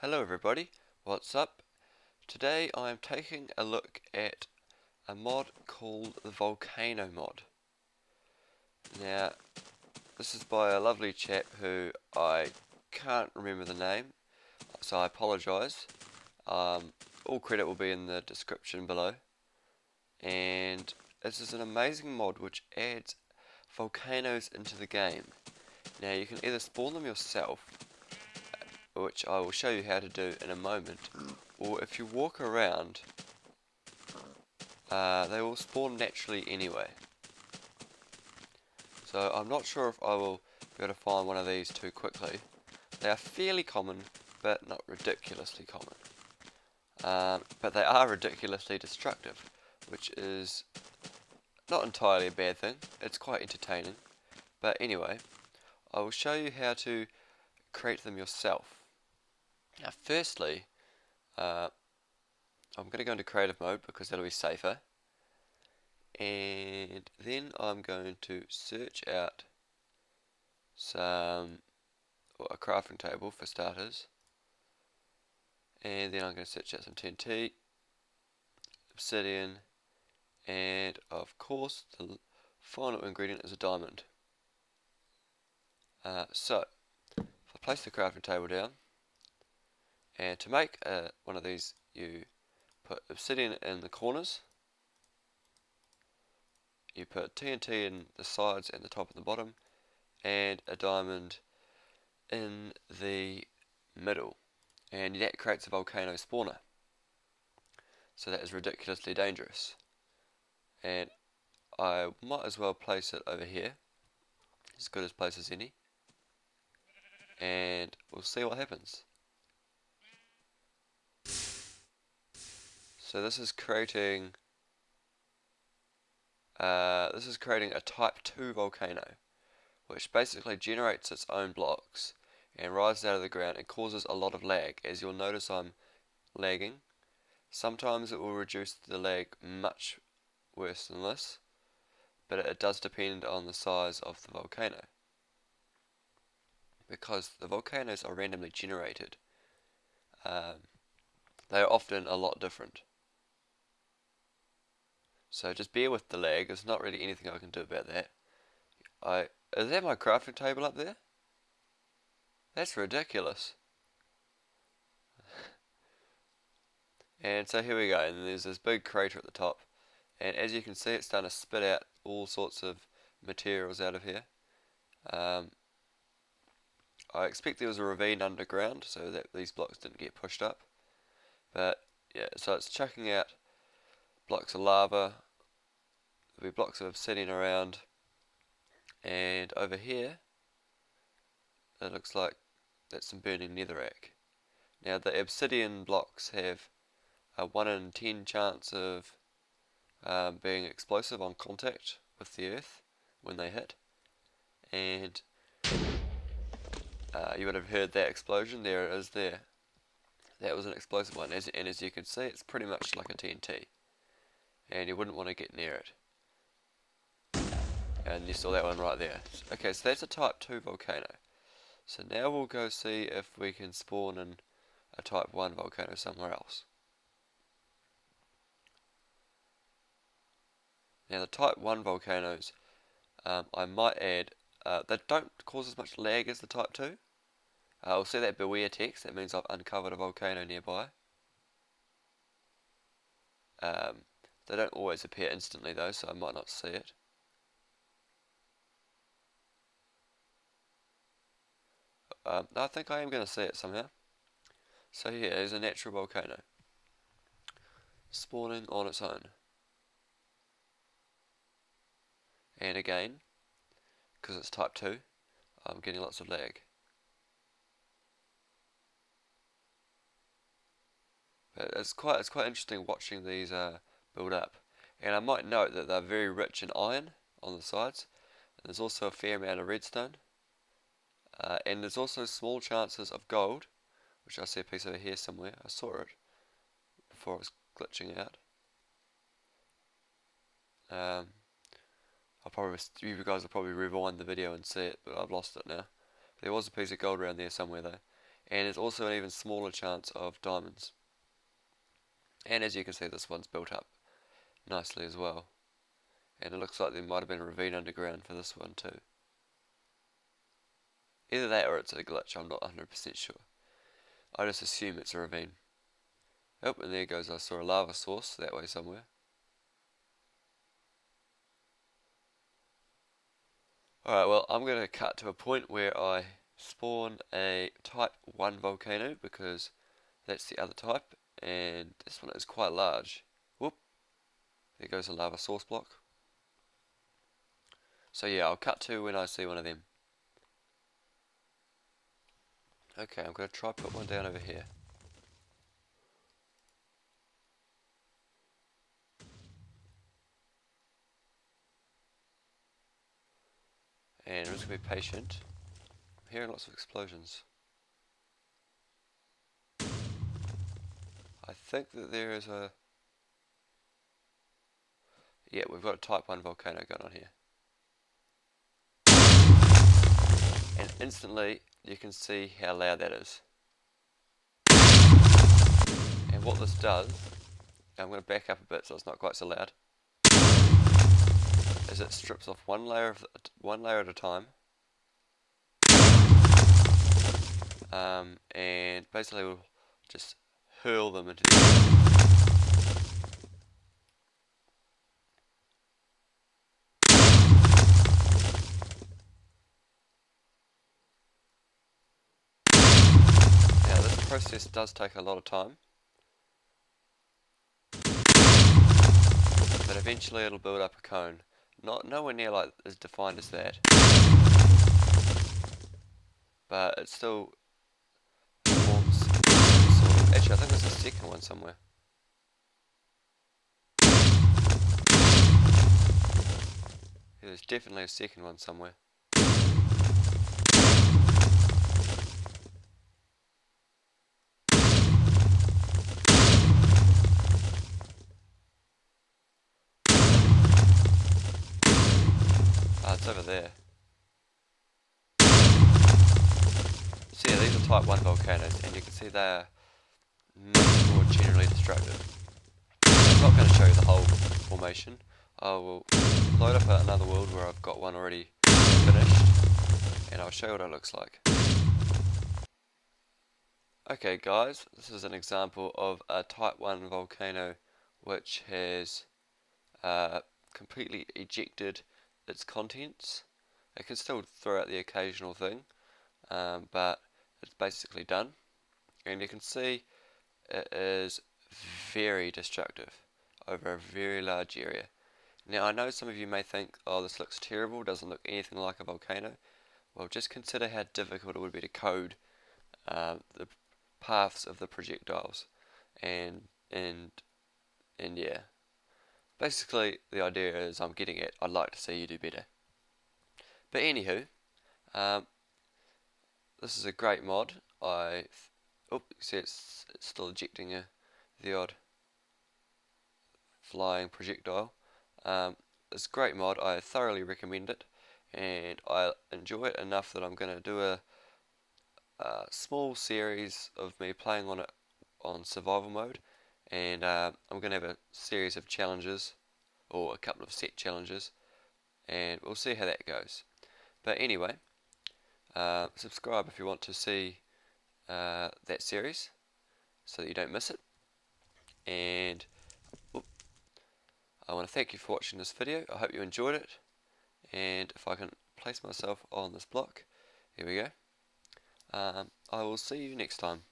Hello everybody, what's up? Today I am taking a look at a mod called the Volcano mod. Now, this is by a lovely chap who I can't remember the name, so I apologise. All credit will be in the description below. And this is an amazing mod which adds volcanoes into the game. Now you can either spawn them yourself, which I will show you how to do in a moment, or if you walk around, they will spawn naturally anyway. So I'm not sure if I will be able to find one of these too quickly. They are fairly common, but not ridiculously common. But they are ridiculously destructive, which is not entirely a bad thing. It's quite entertaining. But anyway, I will show you how to create them yourself. Now firstly, I'm going to go into creative mode because that'll be safer. And then I'm going to search out a crafting table for starters. And then I'm going to search out some TNT, obsidian, and of course the final ingredient is a diamond. So, if I place the crafting table down, and to make one of these you put obsidian in the corners, you put TNT in the sides and the top and the bottom, and a diamond in the middle, and that creates a volcano spawner. So that is ridiculously dangerous, and I might as well place it over here, as good as place as any, and we'll see what happens. So this is creating a type 2 volcano, which basically generates its own blocks and rises out of the ground and causes a lot of lag. As you'll notice, I'm lagging. Sometimes it will reduce the lag much worse than this, but it does depend on the size of the volcano, because the volcanoes are randomly generated. They are often a lot different. So just bear with the lag. There's not really anything I can do about that. Is that my crafting table up there? That's ridiculous. And so here we go, and there's this big crater at the top, and as you can see, it's starting to spit out all sorts of materials out of here. I expect there was a ravine underground so that these blocks didn't get pushed up, but yeah, so it's chucking out blocks of lava. There'll be blocks of obsidian around, and over here it looks like that's some burning netherrack. Now the obsidian blocks have a 1 in 10 chance of being explosive on contact with the earth when they hit, and you would have heard that explosion. There it is there. That was an explosive one, and as you can see, it's pretty much like a TNT, and you wouldn't want to get near it. And you saw that one right there. Okay, so that's a type 2 volcano. So now we'll go see if we can spawn in a type 1 volcano somewhere else. Now the type 1 volcanoes, I might add, they don't cause as much lag as the type 2. I'll see that beware text, that means I've uncovered a volcano nearby. They don't always appear instantly though, so I might not see it. I think I am going to see it somehow. So here is a natural volcano, spawning on its own. And again, because it's type 2, I'm getting lots of lag. But it's quite interesting watching these build up. And I might note that they're very rich in iron on the sides. And there's also a fair amount of redstone. And there's also small chances of gold, which I see a piece over here somewhere. I saw it before it was glitching out. You guys will probably rewind the video and see it, but I've lost it now. There was a piece of gold around there somewhere though. and there's also an even smaller chance of diamonds. And as you can see, this one's built up nicely as well, and it looks like there might have been a ravine underground for this one too. Either that or it's a glitch, I'm not 100% sure. I just assume it's a ravine. Oh, and there goes, I saw a lava source that way somewhere. Alright, well, I'm going to cut to a point where I spawn a type 1 volcano, because that's the other type, and this one is quite large. Whoop, there goes a lava source block. So yeah, I'll cut to when I see one of them. Okay, I'm going to try put one down over here. And I'm just going to be patient. I'm hearing lots of explosions. I think that there is a... Yeah, we've got a type 1 volcano going on here. And instantly, you can see how loud that is. And what this does, I'm going to back up a bit so it's not quite so loud, is it strips off one layer at a time, and basically we'll just hurl them into the air. Now this process does take a lot of time, but eventually it'll build up a cone. Nowhere near like as defined as that, but it still forms sort of. Actually, I think there's a second one somewhere. Yeah, there's definitely a second one somewhere. Ah, it's over there. So yeah, these are type 1 volcanoes, and you can see they are much more generally destructive. I'm not going to show you the whole formation. I will load up another world where I've got one already finished, and I'll show you what it looks like. Okay guys, this is an example of a type 1 volcano which has completely ejected its contents. It can still throw out the occasional thing, but it's basically done. And you can see it is very destructive over a very large area. Now I know some of you may think, oh, this looks terrible, doesn't look anything like a volcano. Well, just consider how difficult it would be to code the paths of the projectiles, and yeah. Basically, the idea is I'm getting at, I'd like to see you do better. But anywho, this is a great mod. You see it's still ejecting the odd flying projectile. It's a great mod. I thoroughly recommend it, and I enjoy it enough that I'm going to do a small series of me playing on it on survival mode, and I'm going to have a series of challenges, or a couple of set challenges, and we'll see how that goes. But anyway, subscribe if you want to see that series so that you don't miss it. And I want to thank you for watching this video. I hope you enjoyed it, and if I can place myself on this block, here we go. I will see you next time.